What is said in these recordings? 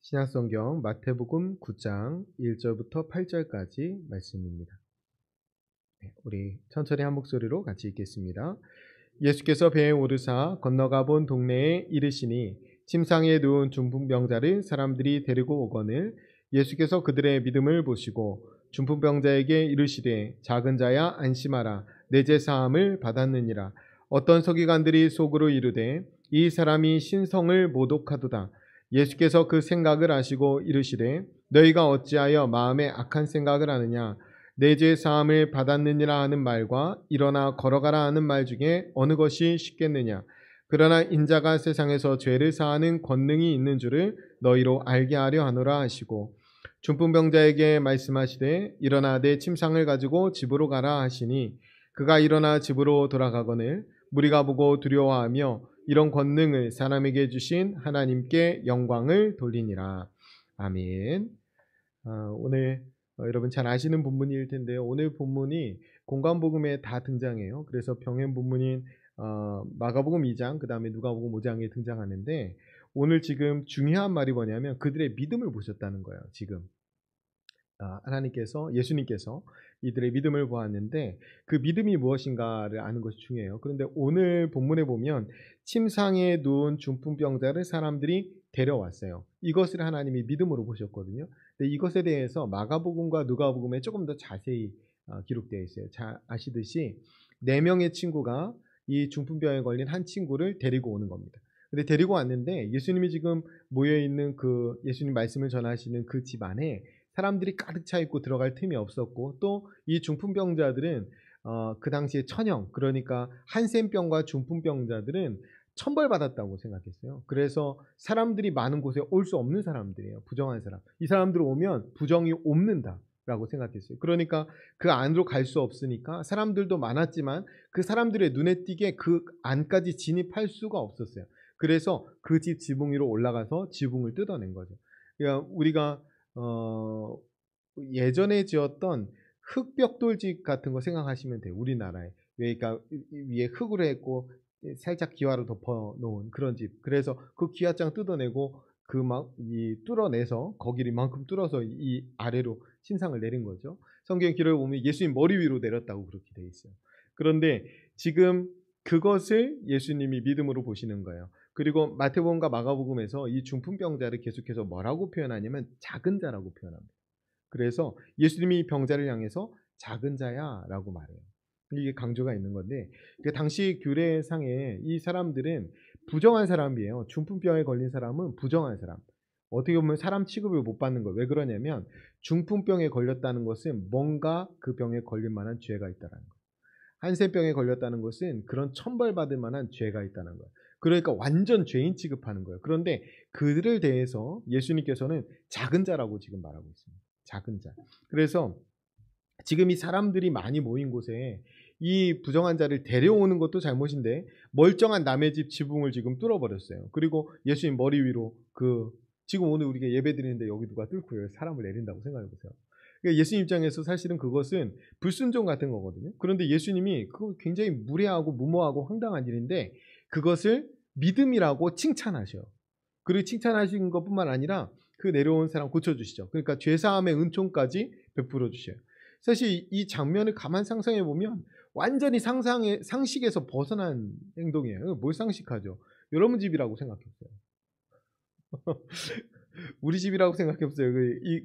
신약성경 마태복음 9장 1절부터 8절까지 말씀입니다. 우리 천천히 한 목소리로 같이 읽겠습니다. 예수께서 배에 오르사 건너가 본 동네에 이르시니 침상에 누운 중풍병자를 사람들이 데리고 오거늘 예수께서 그들의 믿음을 보시고 중풍병자에게 이르시되 작은 자야 안심하라 내 죄 사함을 받았느니라. 어떤 서기관들이 속으로 이르되 이 사람이 신성을 모독하도다. 예수께서 그 생각을 아시고 이르시되 너희가 어찌하여 마음에 악한 생각을 하느냐. 내 죄 사함을 받았느니라 하는 말과 일어나 걸어가라 하는 말 중에 어느 것이 쉽겠느냐. 그러나 인자가 세상에서 죄를 사하는 권능이 있는 줄을 너희로 알게 하려 하노라 하시고 중풍병자에게 말씀하시되 일어나 내 침상을 가지고 집으로 가라 하시니 그가 일어나 집으로 돌아가거늘 무리가 보고 두려워하며 이런 권능을 사람에게 주신 하나님께 영광을 돌리니라. 아멘. 오늘 여러분 잘 아시는 본문일 텐데요. 오늘 본문이 공관복음에 다 등장해요. 그래서 병행 본문인 마가복음 2장, 그 다음에 누가복음 5장에 등장하는데 오늘 지금 중요한 말이 뭐냐면 그들의 믿음을 보셨다는 거예요. 지금 하나님께서, 예수님께서 이들의 믿음을 보았는데 그 믿음이 무엇인가를 아는 것이 중요해요. 그런데 오늘 본문에 보면 침상에 누운 중풍병자를 사람들이 데려왔어요. 이것을 하나님이 믿음으로 보셨거든요. 근데 이것에 대해서 마가복음과 누가복음에 조금 더 자세히 기록되어 있어요. 잘 아시듯이 4명의 친구가 이 중풍병에 걸린 한 친구를 데리고 오는 겁니다. 근데 데리고 왔는데 예수님이 지금 모여있는 그 예수님 말씀을 전하시는 그 집 안에 사람들이 가득 차 있고 들어갈 틈이 없었고 또 이 중풍병자들은 그 당시에 천형, 그러니까 한센병과 중풍병자들은 천벌받았다고 생각했어요. 그래서 사람들이 많은 곳에 올 수 없는 사람들이에요. 부정한 사람. 이 사람들 오면 부정이 옮는다라고 생각했어요. 그러니까 그 안으로 갈 수 없으니까 사람들도 많았지만 그 사람들의 눈에 띄게 그 안까지 진입할 수가 없었어요. 그래서 그 집 지붕 위로 올라가서 지붕을 뜯어낸 거죠. 그러니까 우리가 예전에 지었던 흙벽돌집 같은 거 생각하시면 돼요. 우리나라에. 그러니까 위에 흙으로 했고 살짝 기와로 덮어 놓은 그런 집. 그래서 그 기와장 뜯어내고 그 막 이 뚫어내서 거기를 이만큼 뚫어서 이 아래로 신상을 내린 거죠. 성경 기록에 보면 예수님 머리 위로 내렸다고 그렇게 돼 있어요. 그런데 지금 그것을 예수님이 믿음으로 보시는 거예요. 그리고 마태복음과 마가복음에서 이 중풍병자를 계속해서 뭐라고 표현하냐면 작은 자라고 표현합니다. 그래서 예수님이 병자를 향해서 작은 자야 라고 말해요. 이게 강조가 있는 건데 그 당시 규례상에 이 사람들은 부정한 사람이에요. 중풍병에 걸린 사람은 부정한 사람. 어떻게 보면 사람 취급을 못 받는 거예요. 왜 그러냐면 중풍병에 걸렸다는 것은 뭔가 그 병에 걸릴 만한 죄가 있다는 거예요. 한센병에 걸렸다는 것은 그런 천벌받을 만한 죄가 있다는 거예요. 그러니까 완전 죄인 취급하는 거예요. 그런데 그들을 대해서 예수님께서는 작은 자라고 지금 말하고 있습니다. 작은 자. 그래서 지금 이 사람들이 많이 모인 곳에 이 부정한 자를 데려오는 것도 잘못인데 멀쩡한 남의 집 지붕을 지금 뚫어버렸어요. 그리고 예수님 머리 위로 지금 오늘 우리가 예배 드리는데 여기 누가 뚫고 사람을 내린다고 생각해 보세요. 그러니까 예수님 입장에서 사실은 그것은 불순종 같은 거거든요. 그런데 예수님이 그거 굉장히 무례하고 무모하고 황당한 일인데 그것을 믿음이라고 칭찬하셔요. 그리고 칭찬하신 것뿐만 아니라 그 내려온 사람 고쳐주시죠. 그러니까 죄사함의 은총까지 베풀어 주셔요. 사실 이 장면을 가만 상상해 보면 완전히 상식에서 벗어난 행동이에요. 뭘 상식하죠? 여러분 집이라고 생각했어요. 우리 집이라고 생각해보세요.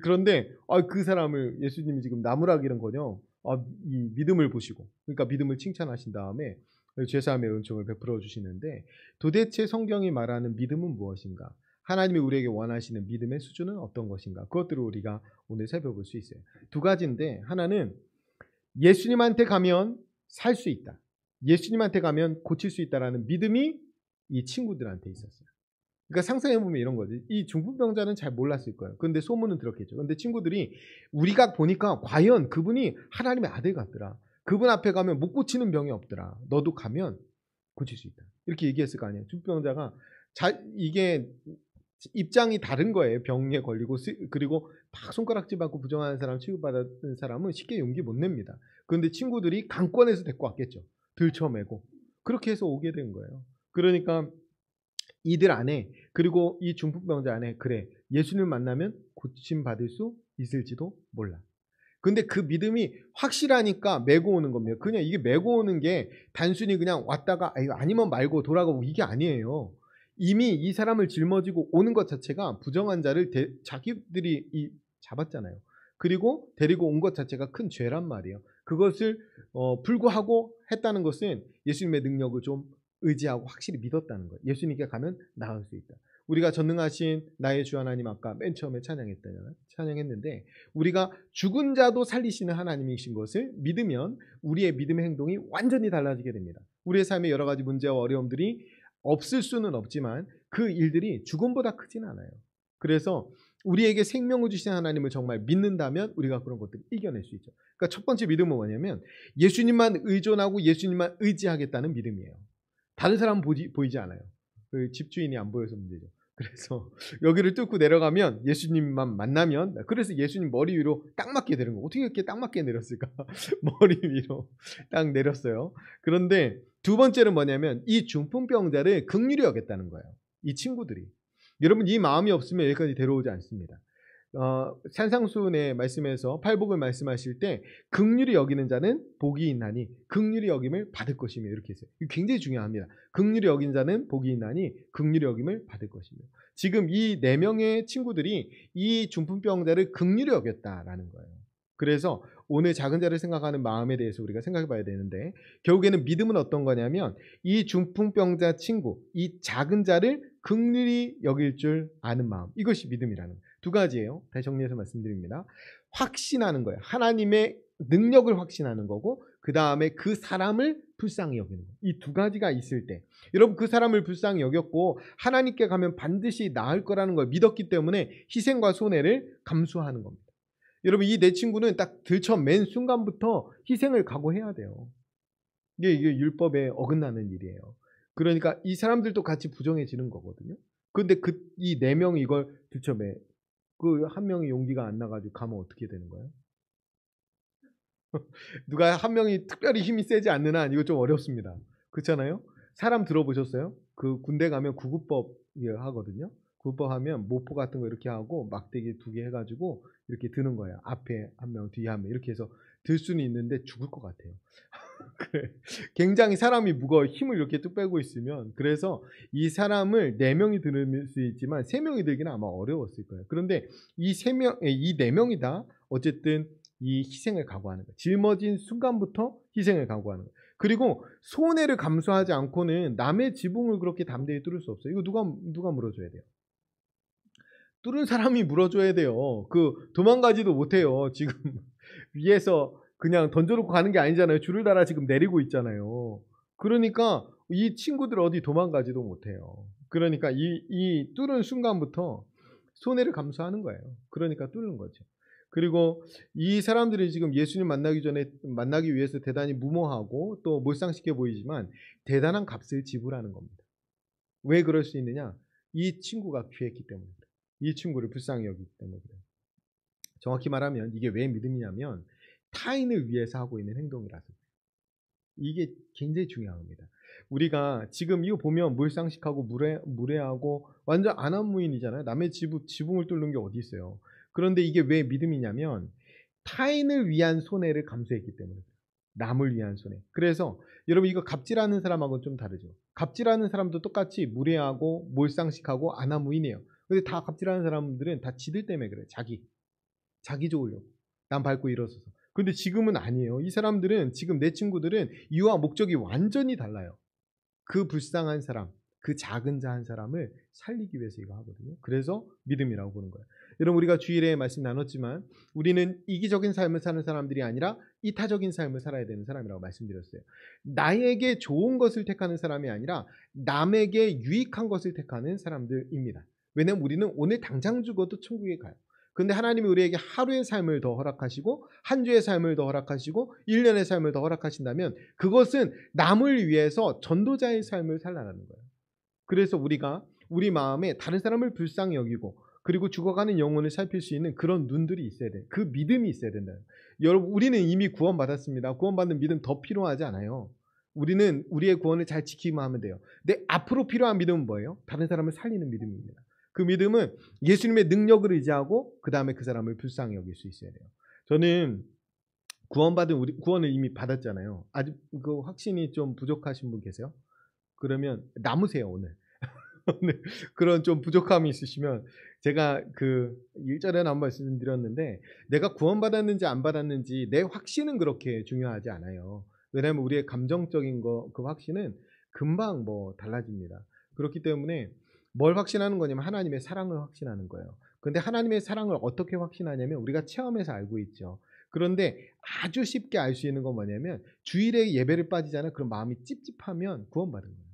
그런데 그 사람을 예수님이 지금 나무라기는거요. 이 믿음을 보시고, 그러니까 믿음을 칭찬하신 다음에 죄사함의 은총을 베풀어 주시는데 도대체 성경이 말하는 믿음은 무엇인가? 하나님이 우리에게 원하시는 믿음의 수준은 어떤 것인가? 그것들을 우리가 오늘 살펴볼 수 있어요. 두 가지인데 하나는 예수님한테 가면 살 수 있다. 예수님한테 가면 고칠 수 있다라는 믿음이 이 친구들한테 있었어요. 그러니까 상상해보면 이런 거지. 이 중풍병자는 잘 몰랐을 거예요. 그런데 소문은 들었겠죠. 그런데 친구들이 우리가 보니까 과연 그분이 하나님의 아들 같더라. 그분 앞에 가면 못 고치는 병이 없더라. 너도 가면 고칠 수 있다. 이렇게 얘기했을 거 아니에요. 중풍병자가 이게 입장이 다른 거예요. 병에 걸리고 그리고 막 손가락질 받고 부정하는 사람 취급받은 사람은 쉽게 용기 못 냅니다. 그런데 친구들이 강권해서 데리고 왔겠죠. 들쳐매고 그렇게 해서 오게 된 거예요. 그러니까 이들 안에 그리고 이 중풍병자 안에 그래 예수님을 만나면 고침받을 수 있을지도 몰라. 근데 그 믿음이 확실하니까 메고 오는 겁니다. 그냥 이게 메고 오는 게 단순히 그냥 왔다가 아니면 말고 돌아가고 이게 아니에요. 이미 이 사람을 짊어지고 오는 것 자체가 부정한 자를 자기들이 잡았잖아요. 그리고 데리고 온 것 자체가 큰 죄란 말이에요. 그것을 불구하고 했다는 것은 예수님의 능력을 좀 의지하고 확실히 믿었다는 거예요. 예수님께 가면 나을 수 있다. 우리가 전능하신 나의 주 하나님 아까 맨 처음에 찬양했는데 우리가 죽은 자도 살리시는 하나님이신 것을 믿으면 우리의 믿음의 행동이 완전히 달라지게 됩니다. 우리의 삶에 여러 가지 문제와 어려움들이 없을 수는 없지만 그 일들이 죽음보다 크진 않아요. 그래서 우리에게 생명을 주신 하나님을 정말 믿는다면 우리가 그런 것들을 이겨낼 수 있죠. 그러니까 첫 번째 믿음은 뭐냐면 예수님만 의존하고 예수님만 의지하겠다는 믿음이에요. 다른 사람은 보이지 않아요. 그 집주인이 안 보여서 문제죠. 그래서 여기를 뚫고 내려가면 예수님만 만나면, 그래서 예수님 머리 위로 딱 맞게 내린 거. 어떻게 이렇게 딱 맞게 내렸을까? 머리 위로 딱 내렸어요. 그런데 두 번째는 뭐냐면 이 중풍병자를 긍휼히 여겼다는 거예요. 이 친구들이. 여러분 이 마음이 없으면 여기까지 데려오지 않습니다. 산상수훈의 말씀에서 팔복을 말씀하실 때 긍휼히 여기는 자는 복이 있나니 긍휼히 여김을 받을 것이며 이렇게 했어요. 이거 굉장히 중요합니다. 긍휼히 여긴 자는 복이 있나니 긍휼히 여김을 받을 것이며. 지금 이 네 명의 친구들이 이 중풍병자를 긍휼히 여겼다라는 거예요. 그래서 오늘 작은 자를 생각하는 마음에 대해서 우리가 생각해 봐야 되는데 결국에는 믿음은 어떤 거냐면 이 중풍병자 친구, 이 작은 자를 긍휼히 여길 줄 아는 마음, 이것이 믿음이라는 거예요. 두 가지예요. 다시 정리해서 말씀드립니다. 확신하는 거예요. 하나님의 능력을 확신하는 거고 그 다음에 그 사람을 불쌍히 여기는 거예요. 이 두 가지가 있을 때 여러분 그 사람을 불쌍히 여겼고 하나님께 가면 반드시 나을 거라는 걸 믿었기 때문에 희생과 손해를 감수하는 겁니다. 여러분 이 내 친구는 딱 들쳐맨 순간부터 희생을 각오해야 돼요. 이게 율법에 어긋나는 일이에요. 그러니까 이 사람들도 같이 부정해지는 거거든요. 그런데 이 네 명이 이걸 들쳐매 그 한 명이 용기가 안 나가지고 가면 어떻게 되는 거예요? 누가 한 명이 특별히 힘이 세지 않는 한 이거 좀 어렵습니다. 그렇잖아요? 사람 들어보셨어요? 그 군대 가면 구급법 하거든요. 구급법 하면 모포 같은 거 이렇게 하고 막대기 2개 해가지고 이렇게 드는 거예요. 앞에 한 명, 뒤에 한 명 이렇게 해서 들 수는 있는데 죽을 것 같아요. 그래. 굉장히 사람이 무거워 힘을 이렇게 뚝 빼고 있으면 그래서 이 사람을 4명이 들 수 있지만 3명이 들기는 아마 어려웠을 거예요. 그런데 이 4명이 다 어쨌든 이 희생을 각오하는 거예요. 짊어진 순간부터 희생을 각오하는 거예요. 그리고 손해를 감수하지 않고는 남의 지붕을 그렇게 담대히 뚫을 수 없어요. 이거 누가 물어줘야 돼요? 뚫은 사람이 물어줘야 돼요. 도망가지도 못해요. 지금 위에서 그냥 던져놓고 가는 게 아니잖아요. 줄을 달아 지금 내리고 있잖아요. 그러니까 이 친구들 어디 도망가지도 못해요. 그러니까 이 뚫은 순간부터 손해를 감수하는 거예요. 그러니까 뚫는 거죠. 그리고 이 사람들이 지금 예수님 만나기 위해서 대단히 무모하고 또 몰상식해 보이지만 대단한 값을 지불하는 겁니다. 왜 그럴 수 있느냐? 이 친구가 귀했기 때문에 그래요. 이 친구를 불쌍히 여기기 때문에 그래요. 정확히 말하면 이게 왜 믿음이냐면 타인을 위해서 하고 있는 행동이라서 이게 굉장히 중요합니다. 우리가 지금 이거 보면 몰상식하고 무례하고 완전 안한무인이잖아요. 남의 지붕을 뚫는 게 어디 있어요. 그런데 이게 왜 믿음이냐면 타인을 위한 손해를 감수했기 때문에 남을 위한 손해. 그래서 여러분 이거 갑질하는 사람하고는 좀 다르죠. 갑질하는 사람도 똑같이 무례하고 몰상식하고 안하무인이에요. 근데 다 갑질하는 사람들은 다 지들 때문에 그래요. 자기 좋으려고. 남 밟고 일어서서. 근데 지금은 아니에요. 이 사람들은 지금 내 친구들은 이유와 목적이 완전히 달라요. 그 불쌍한 사람, 그 작은 자 한 사람을 살리기 위해서 이거 하거든요. 그래서 믿음이라고 보는 거예요. 여러분 우리가 주일에 말씀 나눴지만 우리는 이기적인 삶을 사는 사람들이 아니라 이타적인 삶을 살아야 되는 사람이라고 말씀드렸어요. 나에게 좋은 것을 택하는 사람이 아니라 남에게 유익한 것을 택하는 사람들입니다. 왜냐하면 우리는 오늘 당장 죽어도 천국에 가요. 그런데 하나님이 우리에게 하루의 삶을 더 허락하시고 한 주의 삶을 더 허락하시고 1년의 삶을 더 허락하신다면 그것은 남을 위해서 전도자의 삶을 살라는 거예요. 그래서 우리가 우리 마음에 다른 사람을 불쌍히 여기고 그리고 죽어가는 영혼을 살필 수 있는 그런 눈들이 있어야 돼요. 그 믿음이 있어야 된다. 여러분 우리는 이미 구원받았습니다. 구원받는 믿음 더 필요하지 않아요. 우리는 우리의 구원을 잘 지키기만 하면 돼요. 근데 앞으로 필요한 믿음은 뭐예요? 다른 사람을 살리는 믿음입니다. 그 믿음은 예수님의 능력을 의지하고 그 다음에 그 사람을 불쌍히 여길 수 있어야 돼요. 저는 구원을 이미 받았잖아요. 아직 그 확신이 좀 부족하신 분 계세요? 그러면 남으세요 오늘. 오늘 그런 좀 부족함이 있으시면 제가 그 1절에 한번 말씀드렸는데 내가 구원받았는지 안 받았는지 내 확신은 그렇게 중요하지 않아요. 왜냐하면 우리의 감정적인 그 확신은 금방 뭐 달라집니다. 그렇기 때문에 뭘 확신하는 거냐면 하나님의 사랑을 확신하는 거예요. 그런데 하나님의 사랑을 어떻게 확신하냐면 우리가 체험해서 알고 있죠. 그런데 아주 쉽게 알 수 있는 건 뭐냐면 주일에 예배를 빠지잖아요. 그럼 마음이 찝찝하면 구원받은 거예요.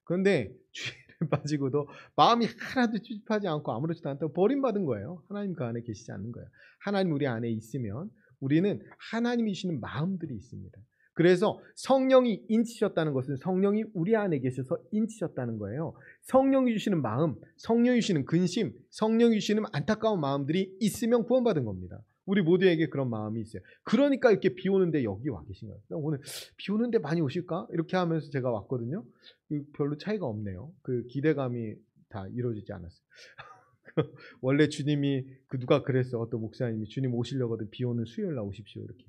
그런데 주일에 빠지고도 마음이 하나도 찝찝하지 않고 아무렇지도 않다고 버림받은 거예요. 하나님 그 안에 계시지 않는 거예요. 하나님 우리 안에 있으면 우리는 하나님이 주시는 마음들이 있습니다. 그래서 성령이 인치셨다는 것은 성령이 우리 안에 계셔서 인치셨다는 거예요. 성령이 주시는 마음, 성령이 주시는 근심, 성령이 주시는 안타까운 마음들이 있으면 구원받은 겁니다. 우리 모두에게 그런 마음이 있어요. 그러니까 이렇게 비 오는데 여기 와 계신 거예요. 오늘 비 오는데 많이 오실까? 이렇게 하면서 제가 왔거든요. 별로 차이가 없네요. 그 기대감이 다 이루어지지 않았어요. 원래 주님이 누가 그랬어. 어떤 목사님이 주님 오시려거든 비 오는 수요일 날 오십시오. 이렇게.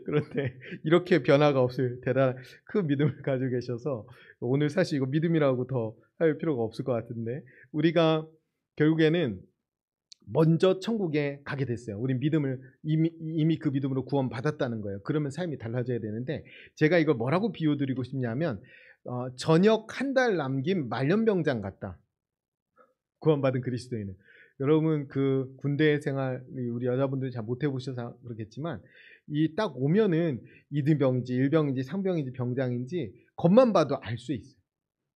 그런데 이렇게 변화가 없을 대단한 큰 믿음을 가지고 계셔서 오늘 사실 이거 믿음이라고 더 할 필요가 없을 것 같은데 우리가 결국에는 먼저 천국에 가게 됐어요. 우리 믿음을 이미 그 믿음으로 구원받았다는 거예요. 그러면 삶이 달라져야 되는데 제가 이걸 뭐라고 비유드리고 싶냐면 저녁 한 달 남긴 말년병장 같다. 구원받은 그리스도인은. 여러분 그 군대 생활 우리 여자분들이 잘 못 해보셔서 그렇겠지만 이 딱 오면은 이등병인지 일병인지 상병인지 병장인지 겉만 봐도 알 수 있어요.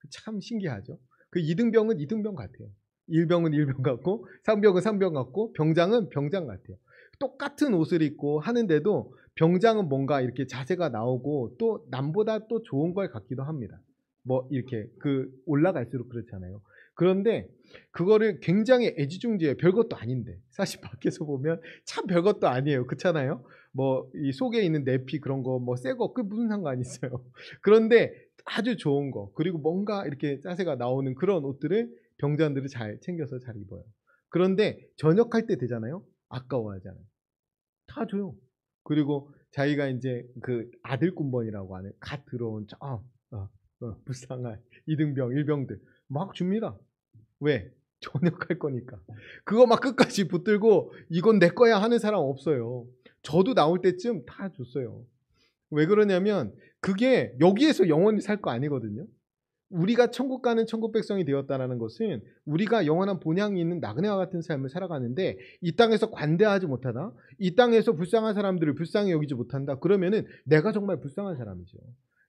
참 신기하죠. 그 이등병은 이등병 같아요. 일병은 일병 같고 상병은 상병 같고 병장은 병장 같아요. 똑같은 옷을 입고 하는데도 병장은 뭔가 이렇게 자세가 나오고 또 남보다 또 좋은 걸 갖기도 합니다. 뭐 이렇게 그 올라갈수록 그렇잖아요. 그런데 그거를 굉장히 애지중지해요. 별것도 아닌데 사실 밖에서 보면 참 별것도 아니에요. 그렇잖아요. 뭐 이 속에 있는 내피 그런 거 뭐 새 거 그 무슨 상관이 있어요. 그런데 아주 좋은 거 그리고 뭔가 이렇게 자세가 나오는 그런 옷들을 병장들이 잘 챙겨서 잘 입어요. 그런데 전역할 때 되잖아요. 아까워하잖아요. 다 줘요. 그리고 자기가 이제 그 아들 군번이라고 하는 갓 들어온 불쌍한 이등병, 일병들 막 줍니다. 왜? 전역할 거니까. 그거 막 끝까지 붙들고 이건 내 거야 하는 사람 없어요. 저도 나올 때쯤 다 줬어요. 왜 그러냐면 그게 여기에서 영원히 살 거 아니거든요. 우리가 천국 가는 천국 백성이 되었다는 것은 우리가 영원한 본향이 있는 나그네와 같은 삶을 살아가는데 이 땅에서 관대하지 못하다, 이 땅에서 불쌍한 사람들을 불쌍히 여기지 못한다. 그러면은 내가 정말 불쌍한 사람이죠.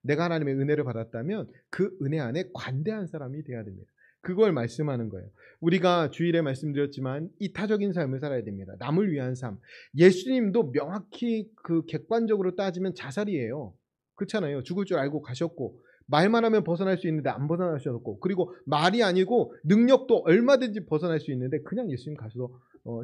내가 하나님의 은혜를 받았다면 그 은혜 안에 관대한 사람이 되어야 됩니다. 그걸 말씀하는 거예요. 우리가 주일에 말씀드렸지만 이타적인 삶을 살아야 됩니다. 남을 위한 삶. 예수님도 명확히 그 객관적으로 따지면 자살이에요. 그렇잖아요. 죽을 줄 알고 가셨고 말만 하면 벗어날 수 있는데 안 벗어나셨고 그리고 말이 아니고 능력도 얼마든지 벗어날 수 있는데 그냥 예수님 가셔서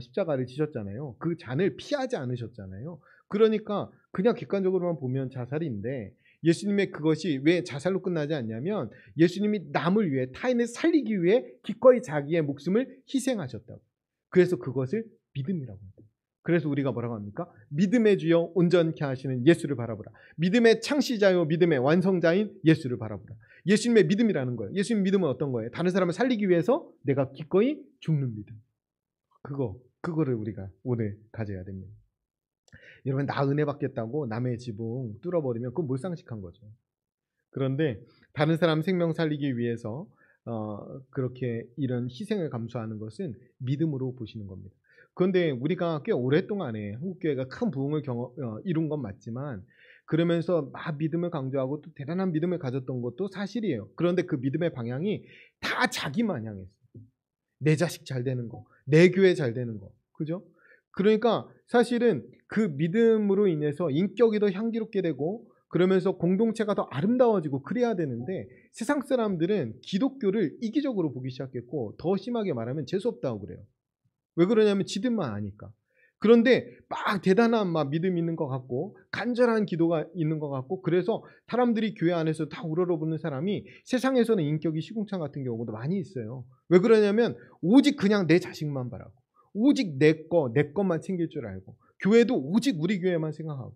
십자가를 지셨잖아요. 그 잔을 피하지 않으셨잖아요. 그러니까 그냥 객관적으로만 보면 자살인데 예수님의 그것이 왜 자살로 끝나지 않냐면 예수님이 남을 위해 타인을 살리기 위해 기꺼이 자기의 목숨을 희생하셨다고. 그래서 그것을 믿음이라고 합니다. 그래서 우리가 뭐라고 합니까? 믿음의 주여 온전케 하시는 예수를 바라보라. 믿음의 창시자요 믿음의 완성자인 예수를 바라보라. 예수님의 믿음이라는 거예요. 예수님 믿음은 어떤 거예요? 다른 사람을 살리기 위해서 내가 기꺼이 죽는 믿음. 그거를 우리가 오늘 가져야 됩니다. 여러분 나 은혜 받겠다고 남의 지붕 뚫어버리면 그건 몰상식한 거죠. 그런데 다른 사람 생명 살리기 위해서 그렇게 이런 희생을 감수하는 것은 믿음으로 보시는 겁니다. 그런데 우리가 꽤 오랫동안에 한국교회가 큰 부흥을 이룬 건 맞지만 그러면서 막 믿음을 강조하고 또 대단한 믿음을 가졌던 것도 사실이에요. 그런데 그 믿음의 방향이 다 자기만 향했어요. 내 자식 잘 되는 거, 내 교회 잘 되는 거, 그죠? 그러니까 사실은 그 믿음으로 인해서 인격이 더 향기롭게 되고 그러면서 공동체가 더 아름다워지고 그래야 되는데 세상 사람들은 기독교를 이기적으로 보기 시작했고 더 심하게 말하면 재수없다고 그래요. 왜 그러냐면 지들만 아니까. 그런데 막 대단한 막 믿음이 있는 것 같고 간절한 기도가 있는 것 같고 그래서 사람들이 교회 안에서 다 우러러보는 사람이 세상에서는 인격이 시궁창 같은 경우도 많이 있어요. 왜 그러냐면 오직 그냥 내 자식만 바라고 오직 내 것만 챙길 줄 알고 교회도 오직 우리 교회만 생각하고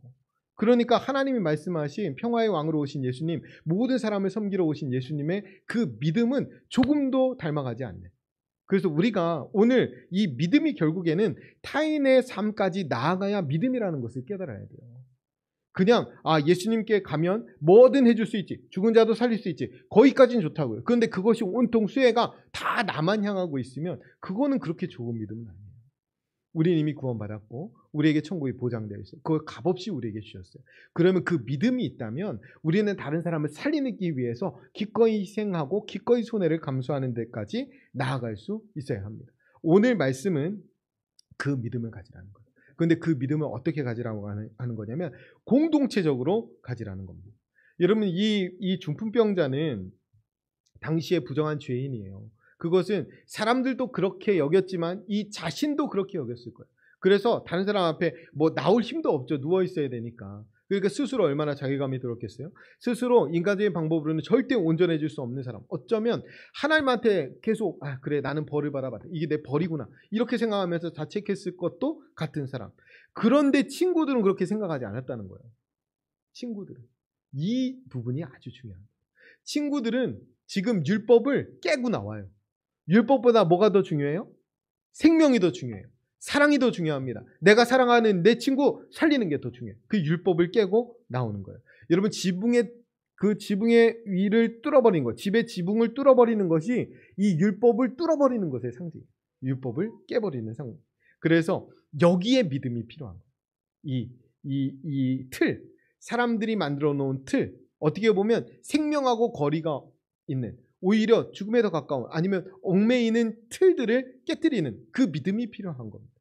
그러니까 하나님이 말씀하신 평화의 왕으로 오신 예수님 모든 사람을 섬기러 오신 예수님의 그 믿음은 조금도 닮아가지 않네. 그래서 우리가 오늘 이 믿음이 결국에는 타인의 삶까지 나아가야 믿음이라는 것을 깨달아야 돼요. 그냥 예수님께 가면 뭐든 해줄 수 있지. 죽은 자도 살릴 수 있지. 거기까지는 좋다고요. 그런데 그것이 온통 수혜가 다 나만 향하고 있으면 그거는 그렇게 좋은 믿음은 아니에요. 우리는 이미 구원받았고 우리에게 천국이 보장되어 있어요. 그걸 값없이 우리에게 주셨어요. 그러면 그 믿음이 있다면 우리는 다른 사람을 살리기 위해서 기꺼이 희생하고 기꺼이 손해를 감수하는 데까지 나아갈 수 있어야 합니다. 오늘 말씀은 그 믿음을 가지라는 거예요. 그런데 그 믿음을 어떻게 가지라고 하는 거냐면 공동체적으로 가지라는 겁니다. 여러분 이 중풍병자는 당시에 부정한 죄인이에요. 그것은 사람들도 그렇게 여겼지만 이 자신도 그렇게 여겼을 거예요. 그래서 다른 사람 앞에 뭐 나올 힘도 없죠. 누워 있어야 되니까. 그러니까 스스로 얼마나 자괴감이 들었겠어요. 스스로 인간적인 방법으로는 절대 온전해질 수 없는 사람. 어쩌면 하나님한테 계속 그래 나는 벌을 받아봤다. 이게 내 벌이구나. 이렇게 생각하면서 자책했을 것도 같은 사람. 그런데 친구들은 그렇게 생각하지 않았다는 거예요. 친구들은. 이 부분이 아주 중요합니다. 친구들은 지금 율법을 깨고 나와요. 율법보다 뭐가 더 중요해요? 생명이 더 중요해요. 사랑이 더 중요합니다. 내가 사랑하는 내 친구 살리는 게 더 중요해요. 그 율법을 깨고 나오는 거예요. 여러분 지붕의 위를 뚫어버린 것, 집의 지붕을 뚫어버리는 것이 이 율법을 뚫어버리는 것의 상징이에요. 율법을 깨버리는 상징. 그래서 여기에 믿음이 필요한 거예요. 이 틀, 사람들이 만들어 놓은 틀, 어떻게 보면 생명하고 거리가 있는 오히려 죽음에 더 가까운 아니면 얽매이는 틀들을 깨뜨리는 그 믿음이 필요한 겁니다.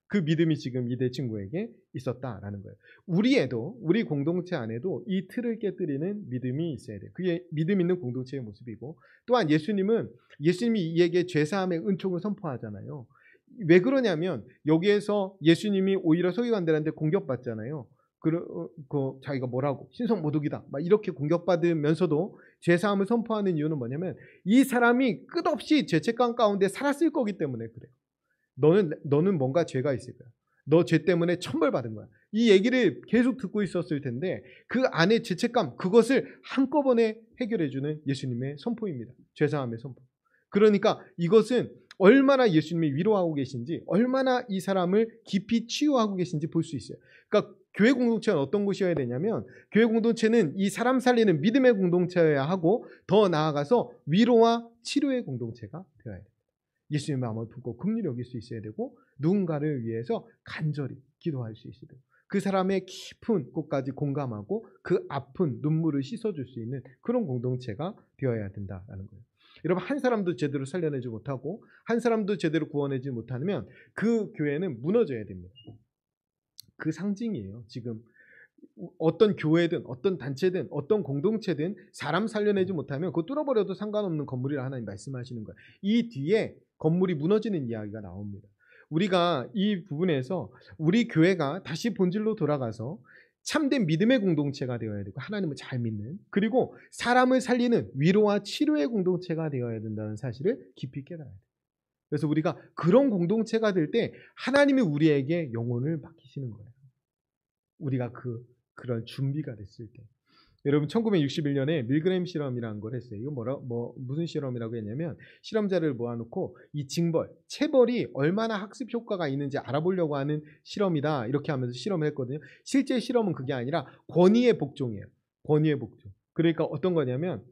그 믿음이 지금 이대 친구에게 있었다라는 거예요. 우리 공동체 안에도 이 틀을 깨뜨리는 믿음이 있어야 돼요. 그게 믿음 있는 공동체의 모습이고 또한 예수님이 이에게 죄사함의 은총을 선포하잖아요. 왜 그러냐면 여기에서 예수님이 오히려 서기관들한테 공격받잖아요. 자기가 뭐라고 신성 모독이다 막 이렇게 공격받으면서도 죄사함을 선포하는 이유는 뭐냐면 이 사람이 끝없이 죄책감 가운데 살았을 거기 때문에 그래요. 너는 뭔가 죄가 있을 거야. 너 죄 때문에 천벌 받은 거야. 이 얘기를 계속 듣고 있었을 텐데 그 안에 죄책감 그것을 한꺼번에 해결해주는 예수님의 선포입니다. 죄사함의 선포. 그러니까 이것은 얼마나 예수님이 위로하고 계신지 얼마나 이 사람을 깊이 치유하고 계신지 볼 수 있어요. 그러니까 교회 공동체는 어떤 곳이어야 되냐면 교회 공동체는 이 사람 살리는 믿음의 공동체여야 하고 더 나아가서 위로와 치료의 공동체가 되어야 돼요. 예수님의 마음을 품고 긍휼히 여길 수 있어야 되고 누군가를 위해서 간절히 기도할 수 있어야 되고 그 사람의 깊은 곳까지 공감하고 그 아픈 눈물을 씻어줄 수 있는 그런 공동체가 되어야 된다는 거예요. 여러분 한 사람도 제대로 살려내지 못하고 한 사람도 제대로 구원하지 못하면 그 교회는 무너져야 됩니다. 그 상징이에요. 지금 어떤 교회든 어떤 단체든 어떤 공동체든 사람 살려내지 못하면 그거 뚫어버려도 상관없는 건물이라 하나님 말씀하시는 거예요. 이 뒤에 건물이 무너지는 이야기가 나옵니다. 우리가 이 부분에서 우리 교회가 다시 본질로 돌아가서 참된 믿음의 공동체가 되어야 되고 하나님을 잘 믿는 그리고 사람을 살리는 위로와 치료의 공동체가 되어야 된다는 사실을 깊이 깨달아야 돼요. 그래서 우리가 그런 공동체가 될 때 하나님이 우리에게 영혼을 맡기시는 거예요. 우리가 그런 준비가 됐을 때. 여러분 1961년에 밀그램 실험이라는 걸 했어요. 이거 무슨 실험이라고 했냐면 실험자를 모아놓고 이 체벌이 얼마나 학습 효과가 있는지 알아보려고 하는 실험이다 이렇게 하면서 실험을 했거든요. 실제 실험은 그게 아니라 권위의 복종이에요. 권위의 복종. 그러니까 어떤 거냐면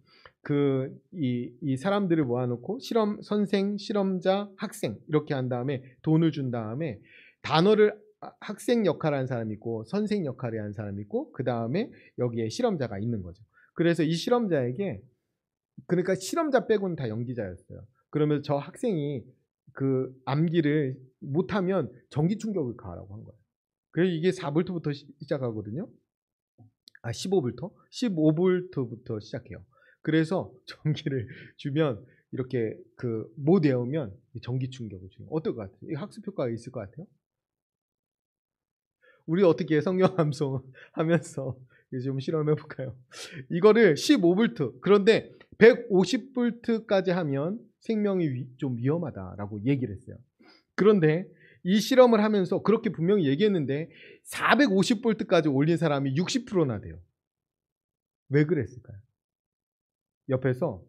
이 사람들을 모아놓고 선생, 실험자, 학생 이렇게 한 다음에 돈을 준 다음에 단어를 학생 역할을 한 사람이 있고 선생 역할을 한 사람이 있고 그 다음에 여기에 실험자가 있는 거죠. 그래서 이 실험자에게 그러니까 실험자 빼고는 다 연기자였어요. 그러면 저 학생이 그 암기를 못하면 전기 충격을 가하라고 한 거예요. 그래서 이게 4볼트부터 시작하거든요. 15볼트? 15볼트부터 시작해요. 그래서 전기를 주면 이렇게 못 외우면 전기 충격을 주는 어떨 것 같아요? 이 학습 효과가 있을 것 같아요? 우리 어떻게 성령 함송 하면서 좀 실험해 볼까요? 이거를 15V, 그런데 150V까지 하면 생명이 좀 위험하다라고 얘기를 했어요. 그런데 이 실험을 하면서 그렇게 분명히 얘기했는데 450V까지 올린 사람이 60%나 돼요. 왜 그랬을까요? 옆에서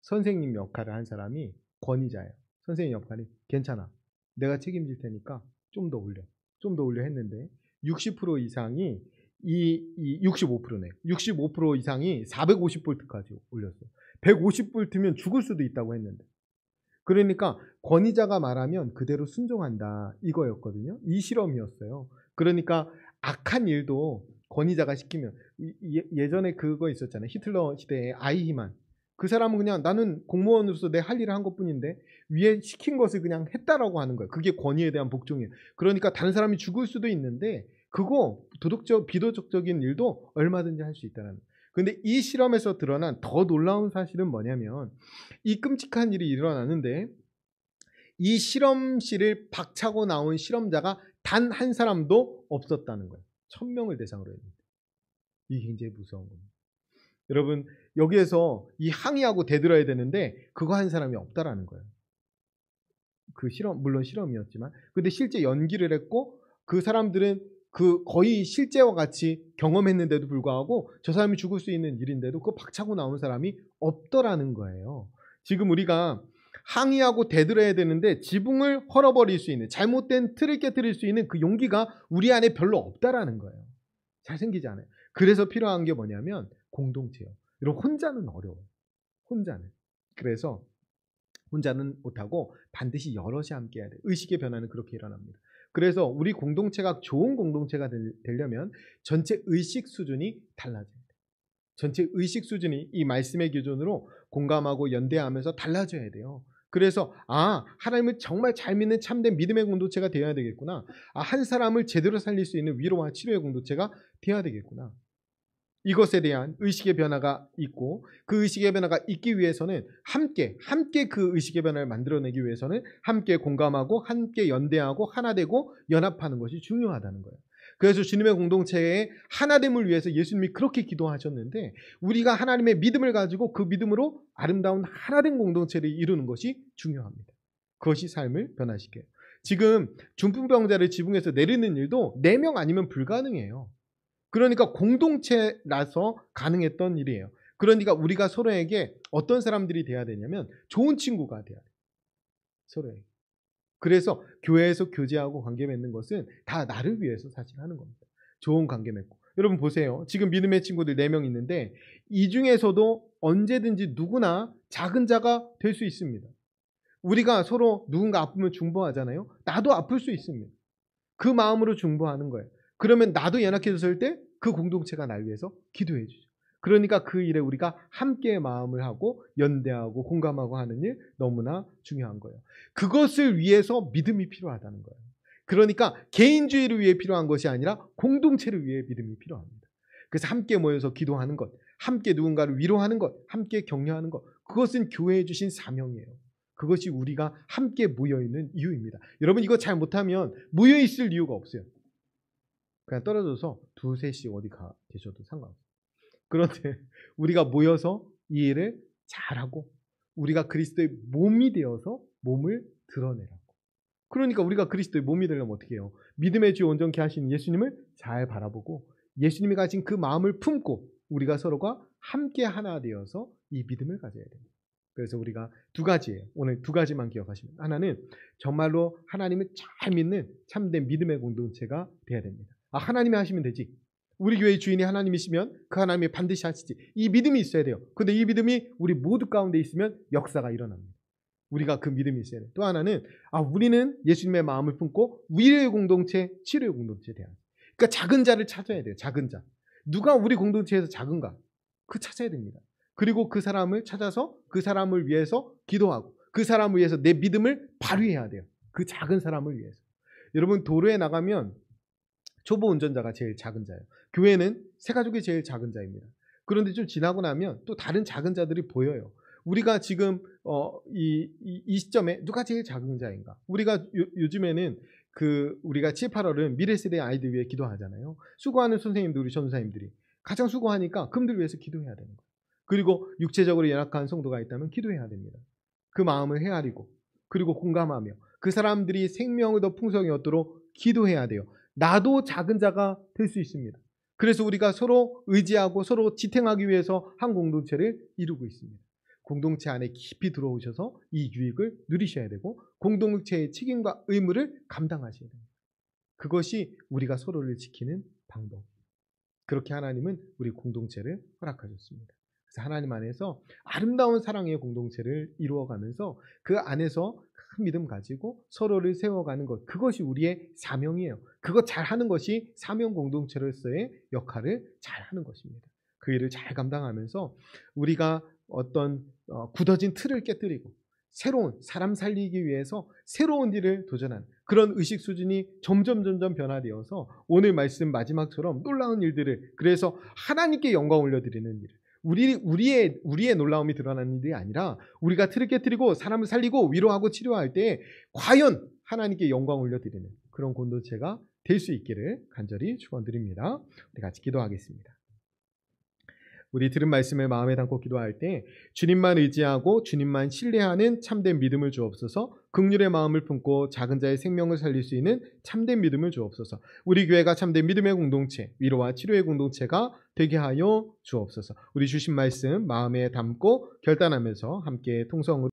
선생님 역할을 한 사람이 권위자예요. 선생님 역할이 괜찮아, 내가 책임질 테니까 좀 더 올려, 좀 더 올려 했는데 60% 이상이 65%네. 65% 이상이 450V까지 올렸어요. 150V면 죽을 수도 있다고 했는데. 그러니까 권위자가 말하면 그대로 순종한다 이거였거든요. 이 실험이었어요. 그러니까 악한 일도 권위자가 시키면, 예전에 그거 있었잖아요. 히틀러 시대에 아이히만, 그 사람은 그냥 나는 공무원으로서 내 할 일을 한 것뿐인데 위에 시킨 것을 그냥 했다라고 하는 거예요. 그게 권위에 대한 복종이에요. 그러니까 다른 사람이 죽을 수도 있는데 그거 도덕적 비도덕적인 일도 얼마든지 할 수 있다는 거예요. 근데 이 실험에서 드러난 더 놀라운 사실은 뭐냐면, 이 끔찍한 일이 일어나는데 이 실험실을 박차고 나온 실험자가 단 한 사람도 없었다는 거예요. 1000명을 대상으로 했는데. 이게 굉장히 무서운 겁니다. 여러분, 여기에서 이 항의하고 대들어야 되는데 그거 한 사람이 없다라는 거예요. 그 실험, 물론 실험이었지만, 근데 실제 연기를 했고 그 사람들은 그 거의 실제와 같이 경험했는데도 불구하고 저 사람이 죽을 수 있는 일인데도 그거 박차고 나온 사람이 없더라는 거예요. 지금 우리가 항의하고 대들어야 되는데 지붕을 헐어버릴 수 있는, 잘못된 틀을 깨뜨릴 수 있는 그 용기가 우리 안에 별로 없다라는 거예요. 잘생기지 않아요. 그래서 필요한 게 뭐냐면 공동체예요. 여러분, 혼자는 어려워요. 혼자는. 그래서 혼자는 못하고 반드시 여럿이 함께 해야 돼요. 의식의 변화는 그렇게 일어납니다. 그래서 우리 공동체가 좋은 공동체가 되려면 전체 의식 수준이 달라져야 돼요. 전체 의식 수준이 이 말씀의 기준으로 공감하고 연대하면서 달라져야 돼요. 그래서 하나님을 정말 잘 믿는 참된 믿음의 공동체가 되어야 되겠구나. 한 사람을 제대로 살릴 수 있는 위로와 치료의 공동체가 되어야 되겠구나. 이것에 대한 의식의 변화가 있고, 그 의식의 변화가 있기 위해서는 함께 그 의식의 변화를 만들어내기 위해서는 함께 공감하고 함께 연대하고 하나 되고 연합하는 것이 중요하다는 거예요. 그래서 주님의 공동체의 하나됨을 위해서 예수님이 그렇게 기도하셨는데, 우리가 하나님의 믿음을 가지고 그 믿음으로 아름다운 하나된 공동체를 이루는 것이 중요합니다. 그것이 삶을 변화시켜요. 지금 중풍병자를 지붕에서 내리는 일도 4명 아니면 불가능해요. 그러니까 공동체라서 가능했던 일이에요. 그러니까 우리가 서로에게 어떤 사람들이 돼야 되냐면 좋은 친구가 돼야 돼요. 서로에게. 그래서 교회에서 교제하고 관계 맺는 것은 다 나를 위해서 사실 하는 겁니다. 좋은 관계 맺고. 여러분 보세요. 지금 믿음의 친구들 4명 있는데 이 중에서도 언제든지 누구나 작은 자가 될 수 있습니다. 우리가 서로 누군가 아프면 중보하잖아요. 나도 아플 수 있습니다. 그 마음으로 중보하는 거예요. 그러면 나도 연약해졌을 때 그 공동체가 날 위해서 기도해 주죠. 그러니까 그 일에 우리가 함께 마음을 하고 연대하고 공감하고 하는 일, 너무나 중요한 거예요. 그것을 위해서 믿음이 필요하다는 거예요. 그러니까 개인주의를 위해 필요한 것이 아니라 공동체를 위해 믿음이 필요합니다. 그래서 함께 모여서 기도하는 것, 함께 누군가를 위로하는 것, 함께 격려하는 것, 그것은 교회에 주신 사명이에요. 그것이 우리가 함께 모여있는 이유입니다. 여러분, 이거 잘 못하면 모여있을 이유가 없어요. 그냥 떨어져서 두셋이 어디 가 계셔도 상관없어요. 그런데 우리가 모여서 이 일을 잘하고 우리가 그리스도의 몸이 되어서 몸을 드러내라고. 그러니까 우리가 그리스도의 몸이 되려면 어떻게 해요? 믿음의 주 온전케 하시는 예수님을 잘 바라보고 예수님이 가진 그 마음을 품고 우리가 서로가 함께 하나 되어서 이 믿음을 가져야 됩니다. 그래서 우리가 2가지예요. 오늘 2가지만 기억하시면, 하나는 정말로 하나님을 잘 믿는 참된 믿음의 공동체가 돼야 됩니다. 하나님이 하시면 되지. 우리 교회의 주인이 하나님이시면 그 하나님이 반드시 하시지. 이 믿음이 있어야 돼요. 근데 이 믿음이 우리 모두 가운데 있으면 역사가 일어납니다. 우리가 그 믿음이 있어야 돼요. 또 하나는 우리는 예수님의 마음을 품고 위로의 공동체, 치료의 공동체에 대한. 그러니까 작은 자를 찾아야 돼요. 작은 자. 누가 우리 공동체에서 작은가? 그 찾아야 됩니다. 그리고 그 사람을 찾아서 그 사람을 위해서 기도하고 그 사람을 위해서 내 믿음을 발휘해야 돼요. 그 작은 사람을 위해서. 여러분, 도로에 나가면 초보 운전자가 제일 작은 자예요. 교회는 새가족이 제일 작은 자입니다. 그런데 좀 지나고 나면 또 다른 작은 자들이 보여요. 우리가 지금 이 시점에 누가 제일 작은 자인가? 우리가 요즘에는 우리가 7, 8월은 미래 세대 아이들 위해 기도하잖아요. 수고하는 선생님들, 우리 전도사님들이 가장 수고하니까 그분들 위해서 기도해야 되는 거예요. 그리고 육체적으로 연약한 성도가 있다면 기도해야 됩니다. 그 마음을 헤아리고 그리고 공감하며 그 사람들이 생명을 더 풍성히 얻도록 기도해야 돼요. 나도 작은 자가 될 수 있습니다. 그래서 우리가 서로 의지하고 서로 지탱하기 위해서 한 공동체를 이루고 있습니다. 공동체 안에 깊이 들어오셔서 이 유익을 누리셔야 되고 공동체의 책임과 의무를 감당하셔야 됩니다. 그것이 우리가 서로를 지키는 방법. 그렇게 하나님은 우리 공동체를 허락하셨습니다. 그래서 하나님 안에서 아름다운 사랑의 공동체를 이루어가면서 그 안에서 큰 믿음 가지고 서로를 세워가는 것, 그것이 우리의 사명이에요. 그거 잘하는 것이 사명 공동체로서의 역할을 잘하는 것입니다. 그 일을 잘 감당하면서 우리가 어떤 굳어진 틀을 깨뜨리고 새로운 사람 살리기 위해서 새로운 일을 도전하는 그런 의식 수준이 점점 변화되어서 오늘 말씀 마지막처럼 놀라운 일들을, 그래서 하나님께 영광 올려드리는 일, 우리의 놀라움이 드러나는 일이 아니라 우리가 틀을 깨뜨리고 사람을 살리고 위로하고 치료할 때 과연 하나님께 영광 올려드리는 그런 공동체가 될 수 있기를 간절히 축원드립니다. 우리 같이 기도하겠습니다. 우리 들은 말씀을 마음에 담고 기도할 때 주님만 의지하고 주님만 신뢰하는 참된 믿음을 주옵소서. 긍휼의 마음을 품고 작은 자의 생명을 살릴 수 있는 참된 믿음을 주옵소서. 우리 교회가 참된 믿음의 공동체, 위로와 치료의 공동체가 되게 하여 주옵소서. 우리 주신 말씀 마음에 담고 결단하면서 함께 통성으로